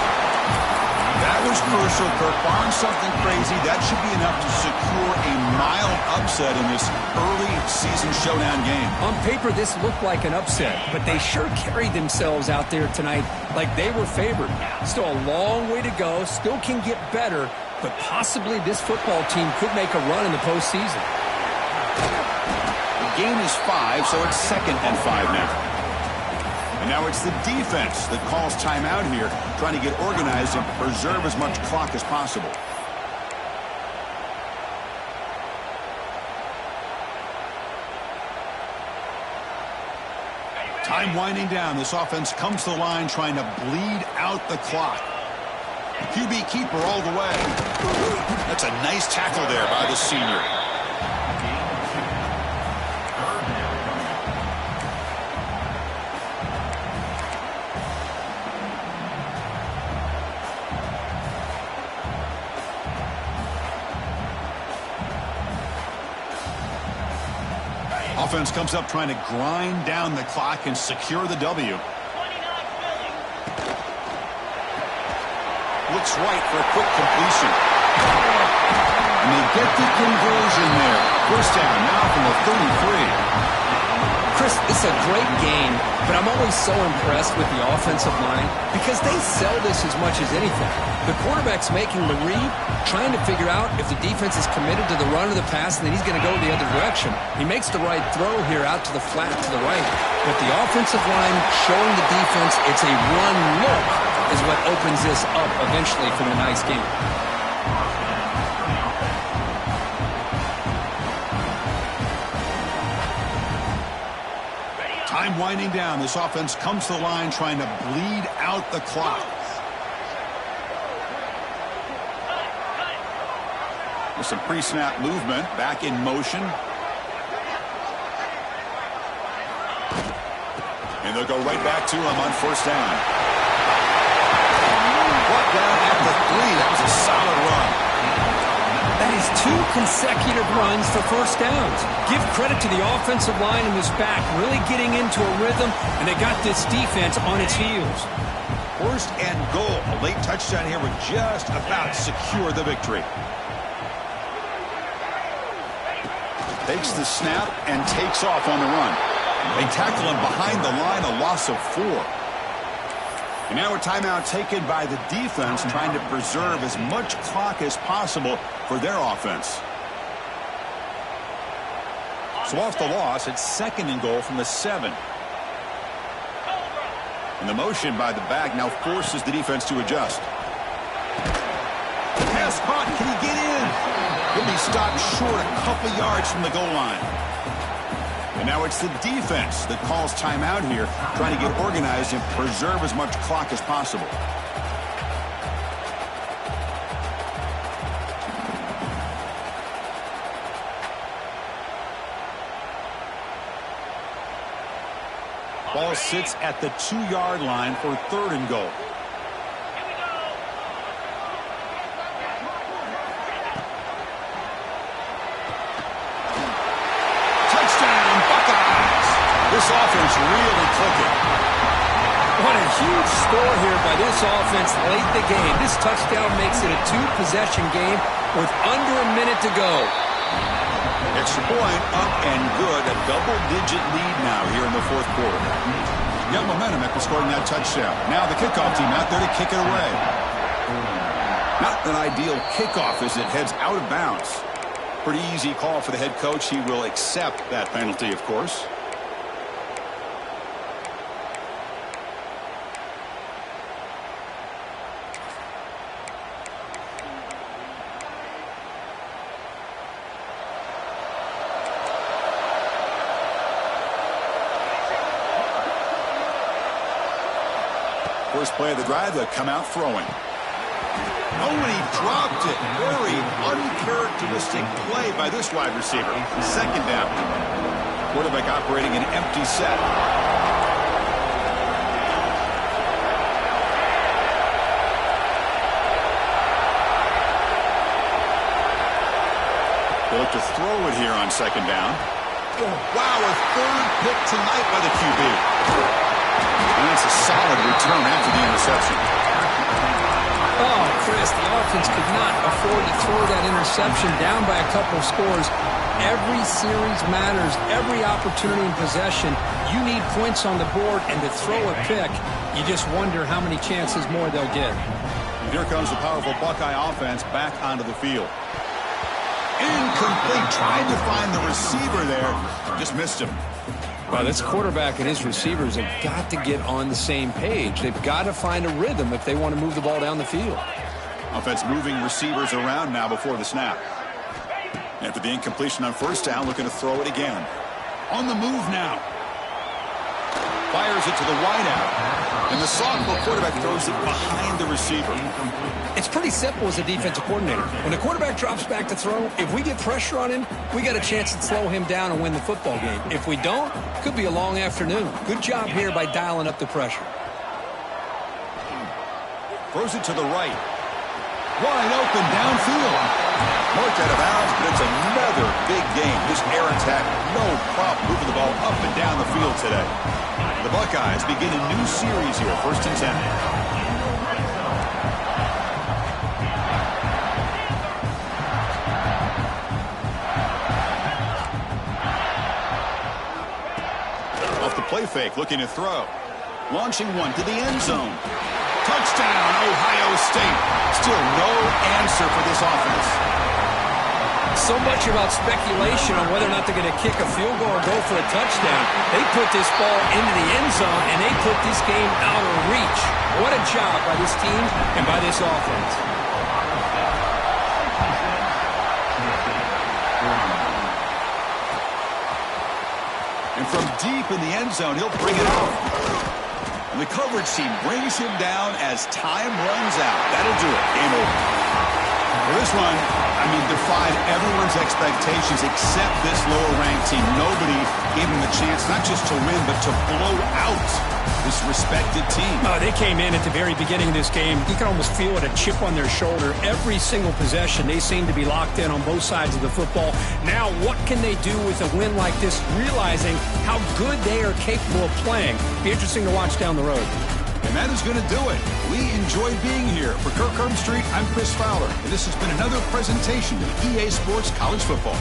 That That was crucial, Kirk. Barring something crazy, that should be enough to secure a mild upset in this early season showdown game. On paper, this looked like an upset, but they sure carried themselves out there tonight like they were favored. Still a long way to go, still can get better, but possibly this football team could make a run in the postseason. The gain is 5, so it's 2nd and 5 now. And now it's the defense that calls timeout here, trying to get organized and preserve as much clock as possible. Time winding down. This offense comes to the line trying to bleed out the clock. QB keeper all the way. That's a nice tackle there by the senior. Offense comes up trying to grind down the clock and secure the W. Looks right for a quick completion. And they get the conversion there. First down now from the 33. Chris, it's a great game, but I'm always so impressed with the offensive line because they sell this as much as anything. The quarterback's making the read, trying to figure out if the defense is committed to the run or the pass, and then he's going to go the other direction. He makes the right throw here out to the flat to the right, but the offensive line showing the defense it's a run look is what opens this up eventually for a nice game. Time winding down. This offense comes to the line trying to bleed out the clock. With some pre-snap movement, back in motion. And they'll go right back to him on first down. Brought down at the 3. That was a solid run. That is 2 consecutive runs for first downs. Give credit to the offensive line in this back, really getting into a rhythm, and they got this defense on its heels. First and goal. A late touchdown here would just about secure the victory. Takes the snap and takes off on the run. They tackle him behind the line, a loss of 4. And now a timeout taken by the defense, trying to preserve as much clock as possible for their offense. So off the loss, it's 2nd and goal from the 7. And the motion by the back now forces the defense to adjust. Pass caught. Can he get in? He'll be stopped short a couple yards from the goal line. And now it's the defense that calls timeout here, trying to get organized and preserve as much clock as possible. Ball sits at the 2-yard line for 3rd and goal. This offense really clicking. What a huge score here by this offense late in the game. This touchdown makes it a 2-possession game with under a minute to go. Extra point, up and good. A double-digit lead now here in the 4th quarter. Got momentum after scoring that touchdown. Now the kickoff team out there to kick it away. Not an ideal kickoff as it heads out of bounds. Pretty easy call for the head coach. He will accept that penalty, of course. First play of the drive, they'll come out throwing. Oh, and he dropped it. Very uncharacteristic play by this wide receiver. 2nd down. Quarterback operating an empty set. They look to throw it here on 2nd down. Wow, a 3rd pick tonight by the QB. And that's a solid return after the interception. Oh, Chris, the offense could not afford to throw that interception down by a couple of scores. Every series matters. Every opportunity in possession. You need points on the board, and to throw a pick, you just wonder how many chances more they'll get. And here comes the powerful Buckeye offense back onto the field. Incomplete. Tried to find the receiver there. Just missed him. Well, this quarterback and his receivers have got to get on the same page. They've got to find a rhythm if they want to move the ball down the field. Offense moving receivers around now before the snap. After the incompletion on first down, looking to throw it again. On the move now. Fires it to the wideout. And the sophomore quarterback throws it behind the receiver. It's pretty simple as a defensive coordinator. When the quarterback drops back to throw, if we get pressure on him, we got a chance to slow him down and win the football game. If we don't, it could be a long afternoon. Good job here by dialing up the pressure. Throws it to the right. Wide open downfield. Marked out of bounds, but it's another big game. This air attack, no problem moving the ball up and down the field today. The Buckeyes begin a new series here, 1st and 10. Off the play fake, looking to throw. Launching one to the end zone. Touchdown, Ohio State. Still no answer for this offense. So much about speculation on whether or not they're going to kick a field goal or go for a touchdown. They put this ball into the end zone, and they put this game out of reach. What a job by this team and by this offense. And from deep in the end zone, he'll bring it out. And the coverage team brings him down as time runs out. That'll do it. Game over. Well, this one, defied everyone's expectations except this lower-ranked team. Nobody gave them a chance not just to win, but to blow out this respected team. They came in at the very beginning of this game. You can almost feel it, a chip on their shoulder. Every single possession, they seem to be locked in on both sides of the football. Now, what can they do with a win like this, realizing how good they are capable of playing? Be interesting to watch down the road. And that is going to do it. We enjoyed being here. For Kirk Herbstreit, I'm Chris Fowler, and this has been another presentation of EA Sports College Football.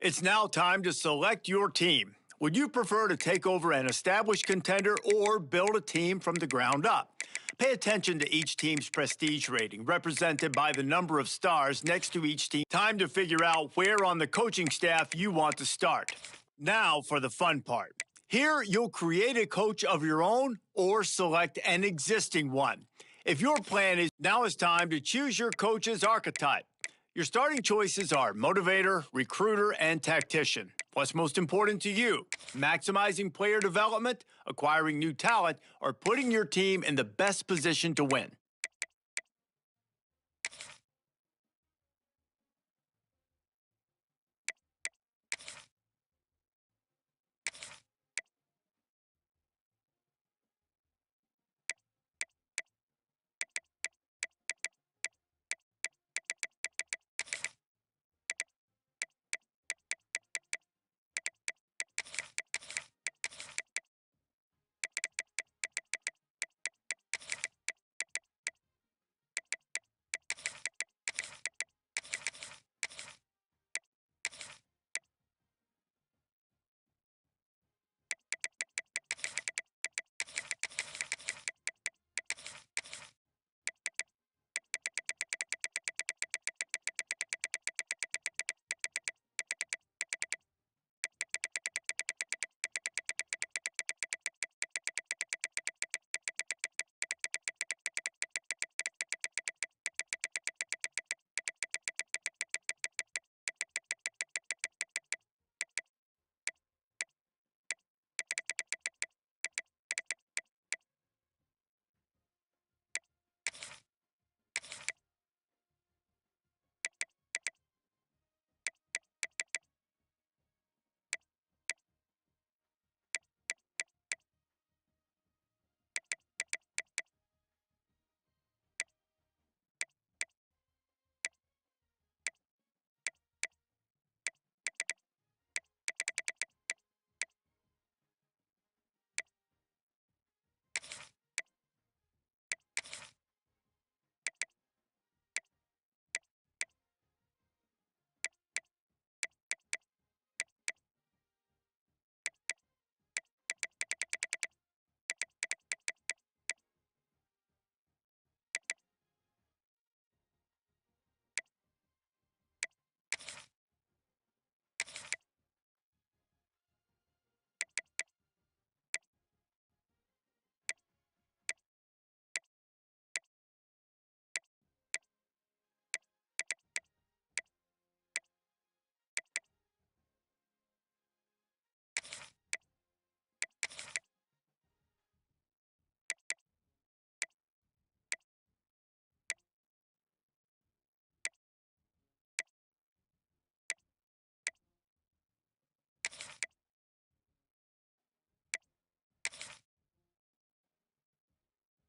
It's now time to select your team. Would you prefer to take over an established contender or build a team from the ground up? Pay attention to each team's prestige rating, represented by the number of stars next to each team. Time to figure out where on the coaching staff you want to start. Now for the fun part. Here, you'll create a coach of your own or select an existing one. If your plan is, now is time to choose your coach's archetype. Your starting choices are motivator, recruiter, and tactician. What's most important to you? Maximizing player development, acquiring new talent, or putting your team in the best position to win?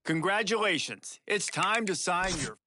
Congratulations. It's time to sign your